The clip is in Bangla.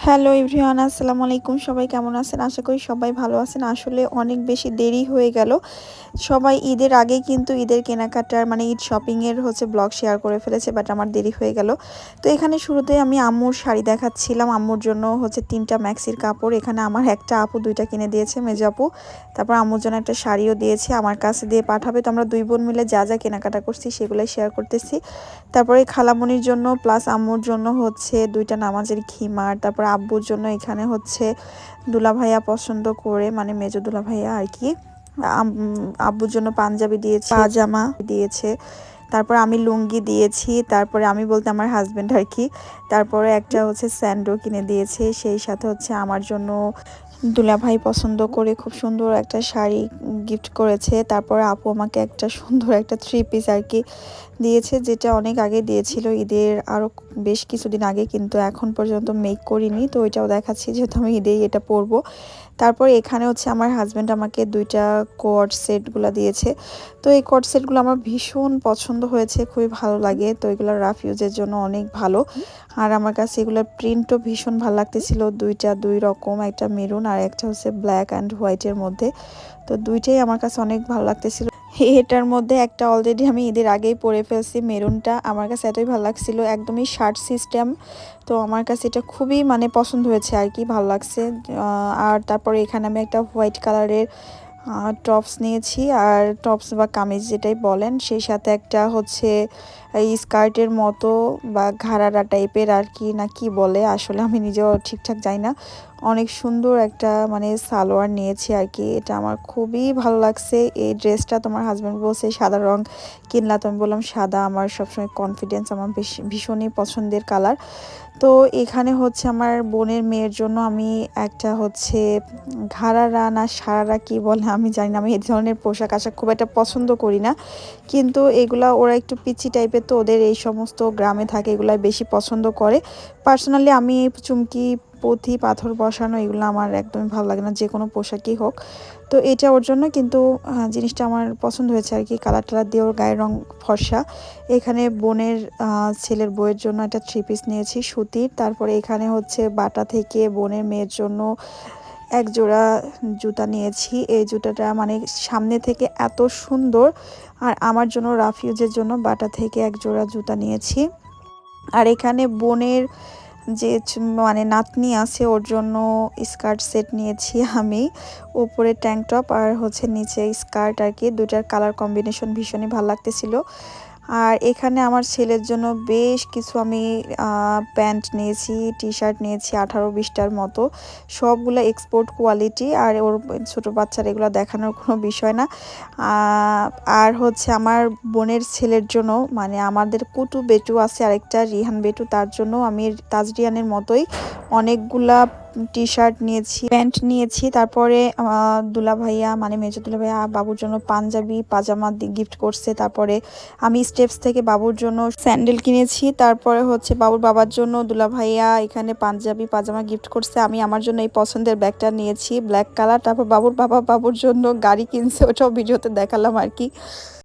হ্যালো এভরিওয়ান, আসসালামু আলাইকুম। সবাই কেমন আছেন? আশা করি সবাই ভালো আছেন। আসলে অনেক বেশি দেরি হয়ে গেল। সবাই ঈদের আগেই কিন্তু ঈদের কেনাকাটার মানে ঈদ শপিংয়ের ব্লগ শেয়ার করে ফেলেছে, বাট আমার দেরি হয়ে গেল। তো এখানে শুরুতে আমি আম্মুর শাড়ি দেখাচ্ছিলাম। আম্মুর জন্য 3টা ম্যাক্সির কাপড়। এখানে আমার একটা আপু 2টা কিনে দিয়েছে, মেজো আপু। তারপর আম্মুর জন্য একটা শাড়িও দিয়েছে, আমার কাছে দিয়ে পাঠাবে। তো আমরা 2 বোন মিলে যা যা কেনাকাটা করছি সেগুলোই শেয়ার করতেছি। তারপরে খালামণির জন্য প্লাস আম্মুর জন্য 2টা নামাজের খিমার। তারপর আব্বুর জন্য এখানে দুলা ভাইয়া পছন্দ করে, মানে মেজো দুলা ভাইয়া আর কি, আব্বুর জন্য পাঞ্জাবি দিয়েছে, পাজামা দিয়েছে। তারপর আমি লুঙ্গি দিয়েছি। তারপরে আমি বলতে আমার হাজবেন্ড আর কি। তারপরে একটা স্যান্ডো কিনে দিয়েছে। সেই সাথে আমার জন্য দুলাভাই পছন্দ করে খুব সুন্দর একটা শাড়ি গিফট করেছে। তারপরে আপু আমাকে একটা সুন্দর একটা 3 পিস আর কি দিয়েছে, যেটা অনেক আগে দিয়েছিল, ঈদের আরও বেশ কিছুদিন আগে, কিন্তু এখন পর্যন্ত মেক করিনি। তো ওইটাও দেখাচ্ছি, যেহেতু আমি ঈদেই এটা পরবো। তারপর এখানে আমার হাজব্যান্ড আমাকে 2টা কোয়ার্ড সেটগুলো দিয়েছে। তো এই কোয়ার্ড সেটগুলো আমার ভীষণ পছন্দ হয়েছে, খুবই ভালো লাগে। তো এগুলো রাফ ইউজের জন্য অনেক ভালো। আর আমার কাছে এগুলোর প্রিন্টও ভীষণ ভালো লাগতেছিল। 2টা 2 রকম, একটা মেরুন আর একটা ব্ল্যাক অ্যান্ড হোয়াইটের মধ্যে। তো 2টাই আমার কাছে অনেক ভালো লাগতেছিল। এটার মধ্যে একটা অলরেডি আমি ঈদের আগেই পরে ফেলছি, মেরুনটা। আমার কাছে এতই ভালো লাগছিল, একদমই শার্ট সিস্টেম। তো আমার কাছে এটা খুবই মানে পছন্দ হয়েছে আর কি, ভালো লাগছে। আর তারপরে এখানে আমি একটা হোয়াইট কালারের টপস নিয়েছি, আর টপস বা কামিজ যেটাই বলেন, সেই সাথে একটা এই স্কার্টের মতো বা ঘাড়ারা টাইপের আর কি, না কি বলে আসলে আমি নিজেও ঠিকঠাক জানি না। অনেক সুন্দর একটা মানে সালোয়ার নিয়েছি আর কি, এটা আমার খুবই ভালো লাগছে। এই ড্রেসটা তোমার হাজব্যান্ড বলছে সাদা রং কিনলা, তো আমি বললাম সাদা আমার সবসময় কনফিডেন্স, আমার ভীষণই পছন্দের কালার। তো এখানে আমার বোনের মেয়ের জন্য আমি একটা ঘাড়ারা না সারারা কি বলে আমি জানি না, আমি এই ধরনের পোশাক আশাক খুব একটা পছন্দ করি না, কিন্তু এগুলা ওরা একটু পিচ্ছি টাইপের, তো ওদের এই সমস্ত গ্রামে থাকে এগুলাই বেশি পছন্দ করে। পার্সোনালি আমি চুমকি পুঁথি পাথর বসানো এগুলো আমার একদমই ভালো লাগে না, যে কোনো পোশাকই হোক। তো এটা ওর জন্য, কিন্তু জিনিসটা আমার পছন্দ হয়েছে আর কি, কালার টালার দিয়ে ওর গায়ের রং ফর্সা। এখানে বোনের ছেলের বউয়ের জন্য একটা 3 পিস নিয়েছি সুতির। তারপরে এখানে বাটা থেকে বোনের মেয়ের জন্য এক জোড়া জুতা নিয়েছি। এই জুতাটা মানে সামনে থেকে এত সুন্দর। আর আমার জন্য রাফ ইউজের জন্য বাটা থেকে এক জোড়া জুতা নিয়েছি। আর এখানে বোনের যে মানে নাতনি আছে, ওর জন্য স্কার্ট সেট নিয়েছি আমি, উপরে ট্যাঙ্ক টপ আর নিচে স্কার্ট আর কি। 2টার কালার কম্বিনেশন ভীষণই ভালো লাগতেছিল। আর এখানে আমার ছেলের জন্য বেশ কিছু আমি প্যান্ট নিয়েছি, টি শার্ট নিয়েছি 18-20টার মতো, সবগুলো এক্সপোর্ট কোয়ালিটি। আর ওর ছোটো বাচ্চার এগুলো দেখানোর কোনো বিষয় না। আর আমার বোনের ছেলের জন্য, মানে আমাদের কুটু বেটু আছে আরেকটা রিহান বেটু, তার জন্য আমি তাজরিয়ানের মতোই অনেকগুলা টি শার্ট নিয়েছি, প্যান্ট নিয়েছি। তারপরে দুলা ভাইয়া মানে মেজো দুলা ভাইয়া বাবুর জন্য পাঞ্জাবি পাজামা গিফট করছে। তারপরে আমি স্টেপস থেকে বাবুর জন্য স্যান্ডেল কিনেছি। তারপরে বাবুর বাবার জন্য দুলা ভাইয়া এখানে পাঞ্জাবি পাজামা গিফট করছে। আমি আমার জন্য এই পছন্দের ব্যাগটা নিয়েছি ব্ল্যাক কালার। তারপর বাবুর বাবা বাবুর জন্য গাড়ি কিনছে, ওটাও ভিডিওতে দেখালাম আর কি।